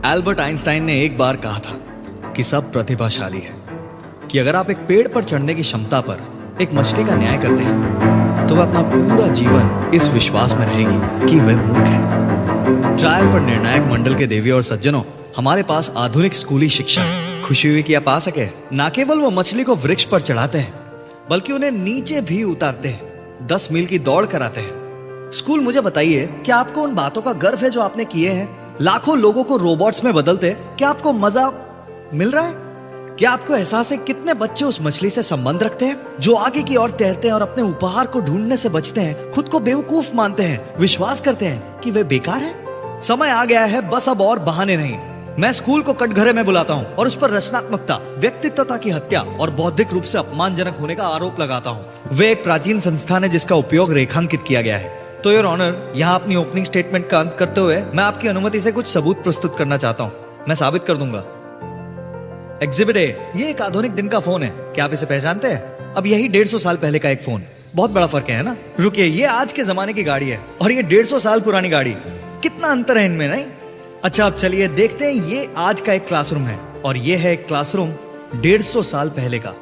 Albert Einstein ने एक बार कहा था कि सब प्रतिभाशाली है, कि अगर आप एक पेड़ पर चढ़ने की क्षमता पर एक मछली का न्याय करते हैं तो वह अपना पूरा जीवन इस विश्वास में रहेगी कि वह मूर्ख है। ट्रायल पर निर्णायक मंडल के देवी और सज्जनों, हमारे पास आधुनिक स्कूली शिक्षा है। खुशी हुई कि आप आ सके। ना केवल वो मछली को वृक्ष पर चढ़ाते हैं बल्कि उन्हें नीचे भी उतारते हैं, 10 मील की दौड़ कराते हैं। स्कूल, मुझे बताइए, क्या आपको उन बातों का गर्व है जो आपने किए हैं? लाखों लोगों को रोबोट्स में बदलते क्या आपको मजा मिल रहा है? क्या आपको एहसास है कितने बच्चे उस मछली से संबंध रखते हैं जो आगे की ओर तैरते हैं और अपने उपहार को ढूंढने से बचते हैं, खुद को बेवकूफ मानते हैं, विश्वास करते हैं कि वे बेकार है? समय आ गया है, बस अब और बहाने नहीं। मैं स्कूल को कटघरे में बुलाता हूँ और उस पर रचनात्मकता, व्यक्तित्वता की हत्या और बौद्धिक रूप से अपमानजनक होने का आरोप लगाता हूँ। वे एक प्राचीन संस्थान है जिसका उपयोग रेखांकित किया गया है। तो योर ऑनर, यहाँ अपनी ओपनिंग स्टेटमेंट का अंत करते हुए मैं आपकी अनुमति से कुछ सबूत प्रस्तुत करना चाहता हूँ। मैं साबित कर दूंगा। एग्जिबिट ए, ये एक आधुनिक दिन का फोन है। क्या आप इसे पहचानते हैं? अब यही 150 साल पहले का एक फोन। बहुत बड़ा फर्क है ना? रुकिए, ये आज के जमाने की गाड़ी है और ये 150 साल पुरानी गाड़ी। कितना अंतर है इनमें, नहीं? अच्छा, अब चलिए देखते हैं। ये आज का एक क्लासरूम है और ये है एक क्लासरूम 150 साल पहले का।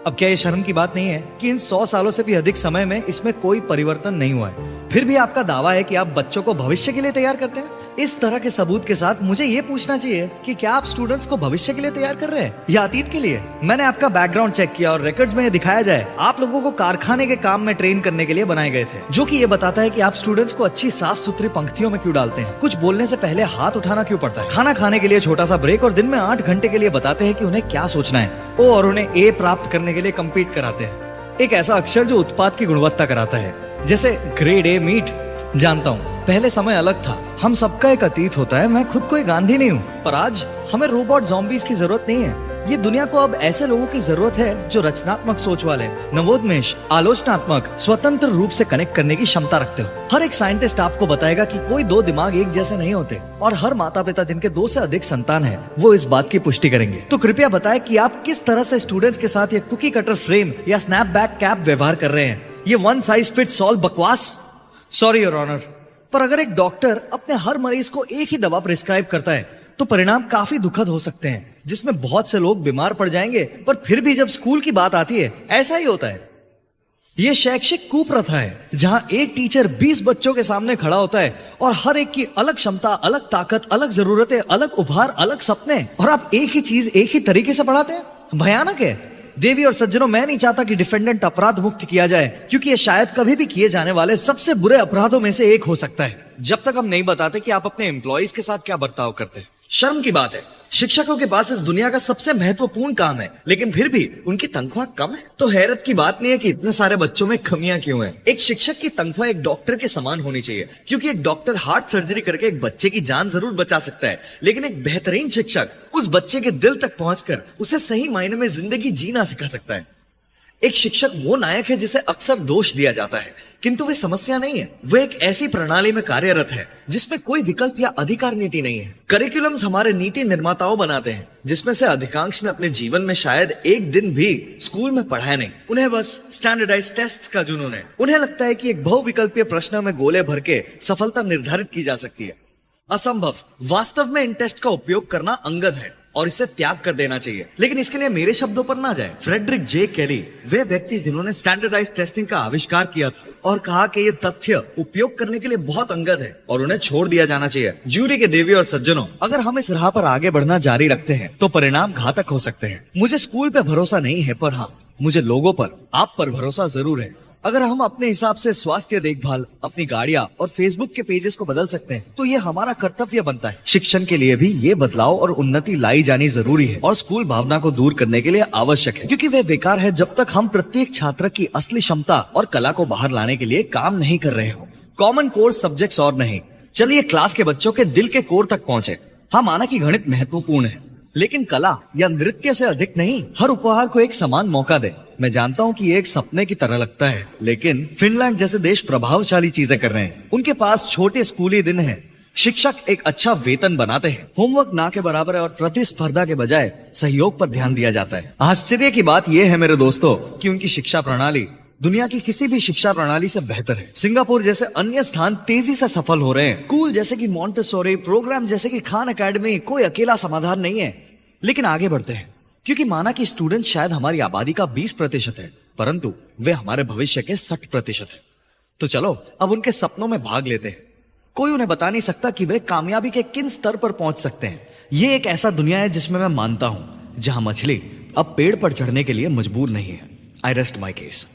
अब क्या ये शर्म की बात नहीं है कि इन 100 सालों से भी अधिक समय में इसमें कोई परिवर्तन नहीं हुआ है, फिर भी आपका दावा है कि आप बच्चों को भविष्य के लिए तैयार करते हैं? इस तरह के सबूत के साथ मुझे ये पूछना चाहिए कि क्या आप स्टूडेंट्स को भविष्य के लिए तैयार कर रहे हैं या अतीत के लिए? मैंने आपका बैकग्राउंड चेक किया और रिकॉर्ड्स में ये दिखाया जाए आप लोगों को कारखाने के काम में ट्रेन करने के लिए बनाए गए थे, जो कि ये बताता है कि आप स्टूडेंट्स को अच्छी साफ सुथरी पंक्तियों में क्यों डालते हैं, कुछ बोलने से पहले हाथ उठाना क्यों पड़ता है, खाना खाने के लिए छोटा सा ब्रेक और दिन में 8 घंटे के लिए बताते हैं कि उन्हें क्या सोचना है, और उन्हें ए प्राप्त करने के लिए कम्पीट कराते हैं। एक ऐसा अक्षर जो उत्पाद की गुणवत्ता कराता है, जैसे ग्रेड ए मीट। जानता हूँ पहले समय अलग था, हम सबका एक अतीत होता है। मैं खुद कोई गांधी नहीं हूँ, पर आज हमें रोबोट ज़ॉम्बीज की जरूरत नहीं है। ये दुनिया को अब ऐसे लोगों की जरूरत है जो रचनात्मक सोच वाले, नवोन्मेष, आलोचनात्मक, स्वतंत्र रूप से कनेक्ट करने की क्षमता रखते हो। हर एक साइंटिस्ट आपको बताएगा कि कोई 2 दिमाग एक जैसे नहीं होते, और हर माता पिता जिनके 2 से अधिक संतान है वो इस बात की पुष्टि करेंगे। तो कृपया बताएं कि आप किस तरह से स्टूडेंट्स के साथ ये कुकी कटर फ्रेम या स्नैपबैक कैप व्यवहार कर रहे हैं। ये वन साइज फिट्स ऑल बकवास। सॉरी योर ऑनर, पर अगर एक डॉक्टर अपने हर मरीज को एक ही दवा प्रिस्क्राइब करता है तो परिणाम काफी दुखद हो सकते हैं, जिसमें बहुत से लोग बीमार पड़ जाएंगे। पर फिर भी जब स्कूल की बात आती है ऐसा ही होता है। यह शैक्षिक कुप्रथा है जहां एक टीचर 20 बच्चों के सामने खड़ा होता है और हर एक की अलग क्षमता, अलग ताकत, अलग जरूरतें, अलग उपहार, अलग सपने, और आप एक ही चीज एक ही तरीके से पढ़ाते हैं। भयानक है। देवी और सज्जनों, मैं नहीं चाहता कि डिफेंडेंट अपराध मुक्त किया जाए, क्योंकि ये शायद कभी भी किए जाने वाले सबसे बुरे अपराधों में से एक हो सकता है, जब तक हम नहीं बताते कि आप अपने एम्प्लॉइज के साथ क्या बर्ताव करते हैं। शर्म की बात है, शिक्षकों के पास इस दुनिया का सबसे महत्वपूर्ण काम है, लेकिन फिर भी उनकी तनख्वाह कम है। तो हैरत की बात नहीं है कि इतने सारे बच्चों में कमियां क्यों हैं। एक शिक्षक की तनख्वाह एक डॉक्टर के समान होनी चाहिए, क्योंकि एक डॉक्टर हार्ट सर्जरी करके एक बच्चे की जान जरूर बचा सकता है, लेकिन एक बेहतरीन शिक्षक उस बच्चे के दिल तक पहुंचकर उसे सही मायने में जिंदगी जीना सिखा सकता है। एक शिक्षक वो नायक है जिसे अक्सर दोष दिया जाता है, किंतु वे समस्या नहीं है। वे एक ऐसी प्रणाली में कार्यरत है जिसमें कोई विकल्प या अधिकार नीति नहीं है। करिकुलम्स हमारे नीति निर्माताओं बनाते हैं, जिसमें से अधिकांश ने अपने जीवन में शायद एक दिन भी स्कूल में पढ़ाया नहीं। उन्हें बस स्टैंडर्डाइज्ड टेस्ट्स का जुनून है। उन्हें लगता है कि एक बहुविकल्पीय प्रश्न में गोले भर के सफलता निर्धारित की जा सकती है। असंभव। वास्तव में इन टेस्ट का उपयोग करना अंगद है और इसे त्याग कर देना चाहिए, लेकिन इसके लिए मेरे शब्दों पर ना जाए। फ्रेडरिक जे केली, वे व्यक्ति जिन्होंने स्टैंडर्डाइज्ड टेस्टिंग का आविष्कार किया था और कहा कि ये तथ्य उपयोग करने के लिए बहुत अंगद है और उन्हें छोड़ दिया जाना चाहिए। जूरी के देवी और सज्जनों, अगर हम इस राह पर आगे बढ़ना जारी रखते हैं तो परिणाम घातक हो सकते हैं। मुझे स्कूल पे भरोसा नहीं है, पर हाँ, मुझे लोगों पर, आप पर भरोसा जरूर है। अगर हम अपने हिसाब से स्वास्थ्य देखभाल, अपनी गाड़ियां और फेसबुक के पेजेस को बदल सकते हैं तो ये हमारा कर्तव्य बनता है। शिक्षण के लिए भी ये बदलाव और उन्नति लाई जानी जरूरी है और स्कूल भावना को दूर करने के लिए आवश्यक है, क्योंकि वह बेकार है जब तक हम प्रत्येक छात्र की असली क्षमता और कला को बाहर लाने के लिए काम नहीं कर रहे हो। कॉमन कोर सब्जेक्ट्स और नहीं। चलिए क्लास के बच्चों के दिल के कोर तक पहुंचे। हाँ, माना कि गणित महत्वपूर्ण है, लेकिन कला या नृत्य से अधिक नहीं। हर उपहार को एक समान मौका दे। मैं जानता हूँ कि ये एक सपने की तरह लगता है, लेकिन फिनलैंड जैसे देश प्रभावशाली चीजें कर रहे हैं। उनके पास छोटे स्कूली दिन हैं, शिक्षक एक अच्छा वेतन बनाते हैं, होमवर्क ना के बराबर है और प्रतिस्पर्धा के बजाय सहयोग पर ध्यान दिया जाता है। आश्चर्य की बात यह है मेरे दोस्तों कि उनकी शिक्षा प्रणाली दुनिया की किसी भी शिक्षा प्रणाली से बेहतर है। सिंगापुर जैसे अन्य स्थान तेजी से सफल हो रहे हैं। स्कूल जैसे कि मॉन्टेसोरी, प्रोग्राम जैसे कि खान एकेडमी कोई अकेला समाधान नहीं है, लेकिन आगे बढ़ते हैं क्योंकि माना कि स्टूडेंट शायद हमारी आबादी का 20% है, परंतु वे हमारे भविष्य के 60% है। तो चलो अब उनके सपनों में भाग लेते हैं। कोई उन्हें बता नहीं सकता कि वे कामयाबी के किन स्तर पर पहुंच सकते हैं। ये एक ऐसा दुनिया है जिसमें मैं मानता हूं जहां मछली अब पेड़ पर चढ़ने के लिए मजबूर नहीं है। आई रेस्ट माई केस।